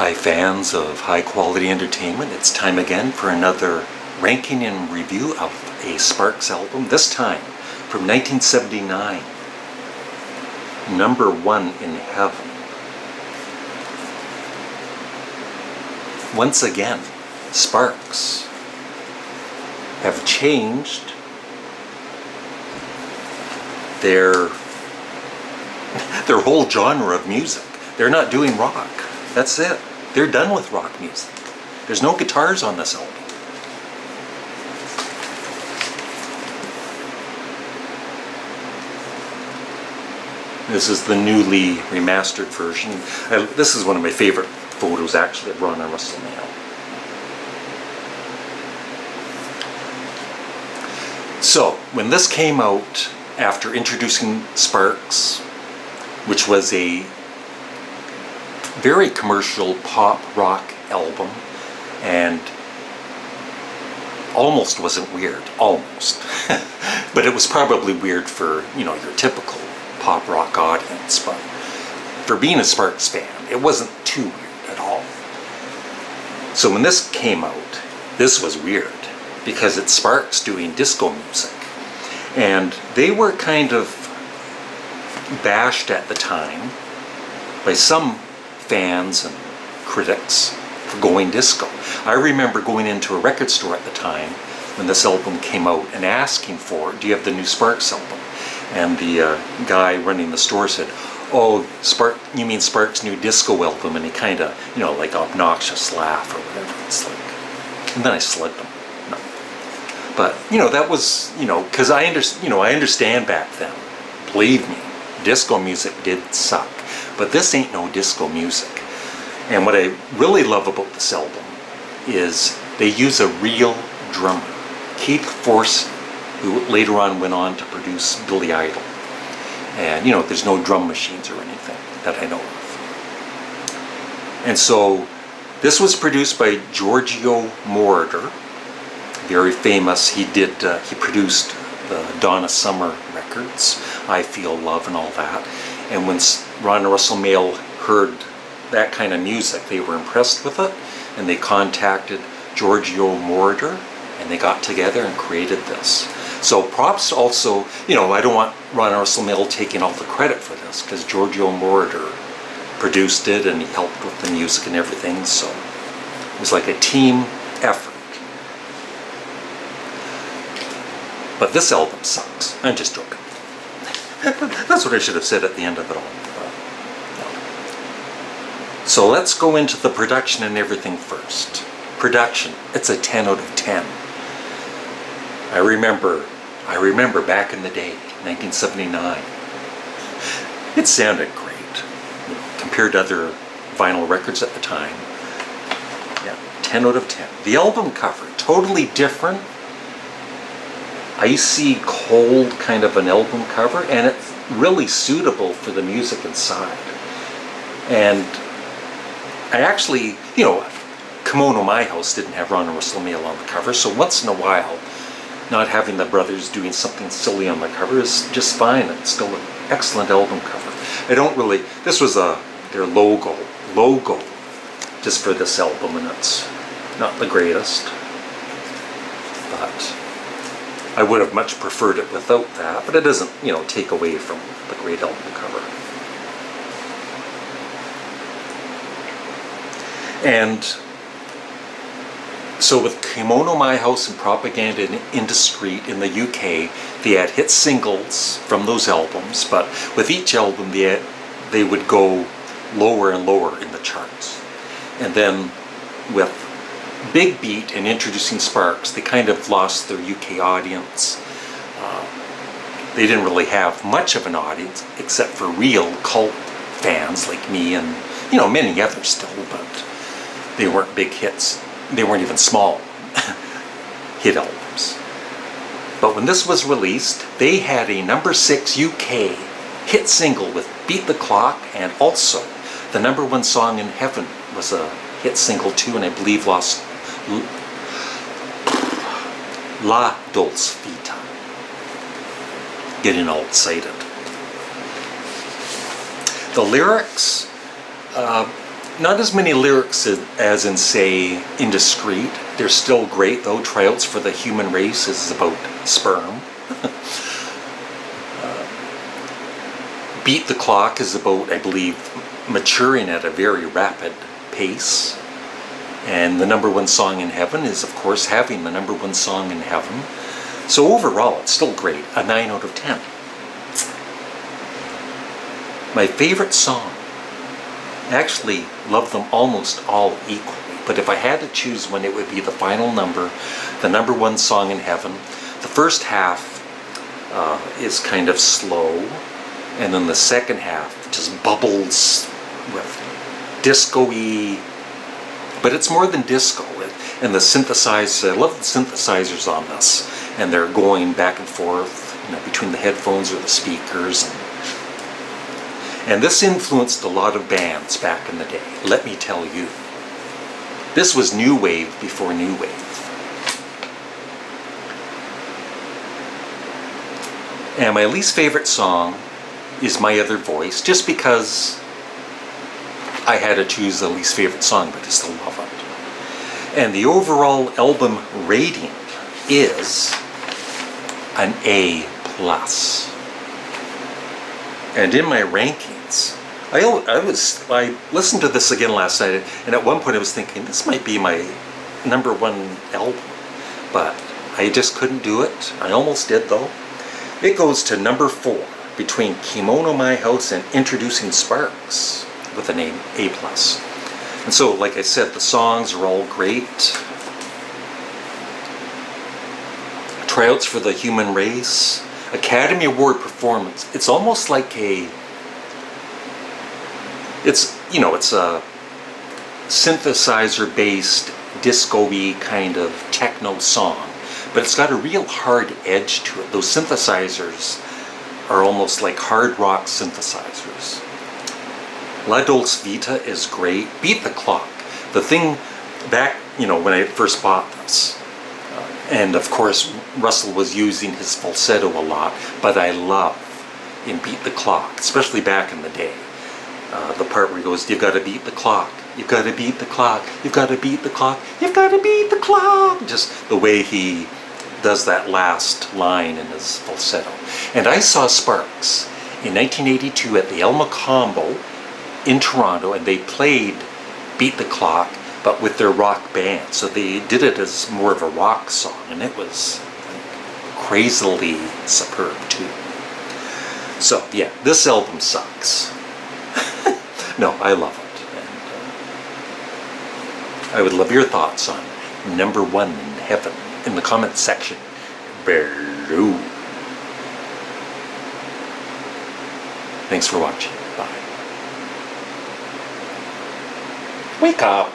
Hi fans of high quality entertainment, it's time again for another ranking and review of a Sparks album, this time from 1979, number 1 in heaven. Once again, Sparks have changed their whole genre of music. They're not doing rock. That's it. They're done with rock music. There's no guitars on this album. This is the newly remastered version. This is one of my favorite photos, actually, of Ron and Russell Mael. So, when this came out, after introducing Sparks, which was a very commercial pop rock album, and almost wasn't weird, almost. But it was probably weird for, your typical pop rock audience, but for being a Sparks fan, it wasn't too weird at all. So when this came out, this was weird, because it's Sparks doing disco music. And they were kind of bashed at the time by some fans and critics for going disco. I remember going into a record store at the time when this album came out and asking for, do you have the new Sparks album? And the guy running the store said, oh, you mean Sparks' new disco album? And he kind of, like obnoxious laugh or whatever. It's like, and then I slugged him. No. But, that was, because I understand back then, believe me, disco music did suck. But this ain't no disco music. And what I really love about this album is they use a real drummer, Keith Force, who later on went on to produce Billy Idol. And, there's no drum machines or anything that I know of. And so this was produced by Giorgio Moroder, very famous. He produced the Donna Summer records, I Feel Love and all that. And when Ron and Russell Mael heard that kind of music, they were impressed with it, and they contacted Giorgio Moroder, and they got together and created this. So props also, I don't want Ron and Russell Mael taking all the credit for this, because Giorgio Moroder produced it, and he helped with the music and everything, so it was like a team effort. But this album sucks. I'm just joking. That's what I should have said at the end of it all. So let's go into the production and everything first. Production, it's a 10 out of 10. I remember back in the day, 1979, it sounded great, compared to other vinyl records at the time. Yeah, 10 out of 10. The album cover, totally different. Icy, cold kind of an album cover, and it's really suitable for the music inside. And I actually, Kimono My House didn't have Ron and Russell Mael on the cover, so once in a while, not having the brothers doing something silly on the cover is just fine. It's still an excellent album cover. This was their logo just for this album, and it's not the greatest, but I would have much preferred it without that, but it doesn't, take away from the great album cover. And so with Kimono My House and Propaganda and Indiscreet in the UK, they had hit singles from those albums, but with each album they would go lower and lower in the charts. And then with Big Beat and introducing Sparks, they kind of lost their UK audience. They didn't really have much of an audience except for real cult fans like me and many others still, but they weren't big hits. They weren't even small hit albums. But when this was released, they had a number 6 UK hit single with Beat the Clock, and also the number 1 song in Heaven was a hit single too, and I believe lost La Dolce Vita. Getting all excited. The lyrics, Not as many lyrics as in, say, Indiscreet. They're still great, though. Tryouts for the Human Race is about sperm. Beat the Clock is about, I believe, maturing at a very rapid pace. And the number one song in heaven is, of course, having the number one song in heaven. So overall, it's still great. A 9 out of 10. My favorite song. Actually, love them almost all equally. But if I had to choose one, it would be the final number, the number one song in heaven. The first half is kind of slow, and then the second half just bubbles with disco-y, but it's more than disco. And the synthesizers, I love the synthesizers on this, and they're going back and forth, between the headphones or the speakers. And this influenced a lot of bands back in the day, let me tell you. This was new wave before new wave. And my least favorite song is My Other Voice, just because I had to choose the least favorite song, but I still love it. And the overall album rating is an A+. And in my rankings, I listened to this again last night, and at one point I was thinking, this might be my number one album, but I just couldn't do it. I almost did, though. It goes to number 4, between Kimono My House and Introducing Sparks, with the name A+. And so, like I said, the songs are all great. Tryouts for the Human Race, Academy Award performance. It's almost like it's a synthesizer-based, disco-y kind of techno song, but it's got a real hard edge to it. Those synthesizers are almost like hard rock synthesizers. La Dolce Vita is great. Beat the Clock. The thing back, when I first bought this, and of course Russell was using his falsetto a lot, but I love in Beat the Clock, especially back in the day, the part where he goes, you've got to beat the clock, you've got to beat the clock, you've got to beat the clock, you've got to beat the clock. Just the way he does that last line in his falsetto. And I saw Sparks in 1982 at the El Macombo in Toronto, and they played Beat the Clock, but with their rock band. So they did it as more of a rock song, and it was crazily superb too. So yeah, this album sucks. No, I love it. And I would love your thoughts on number 1 in heaven in the comment section below. Thanks for watching. Bye. Wake up.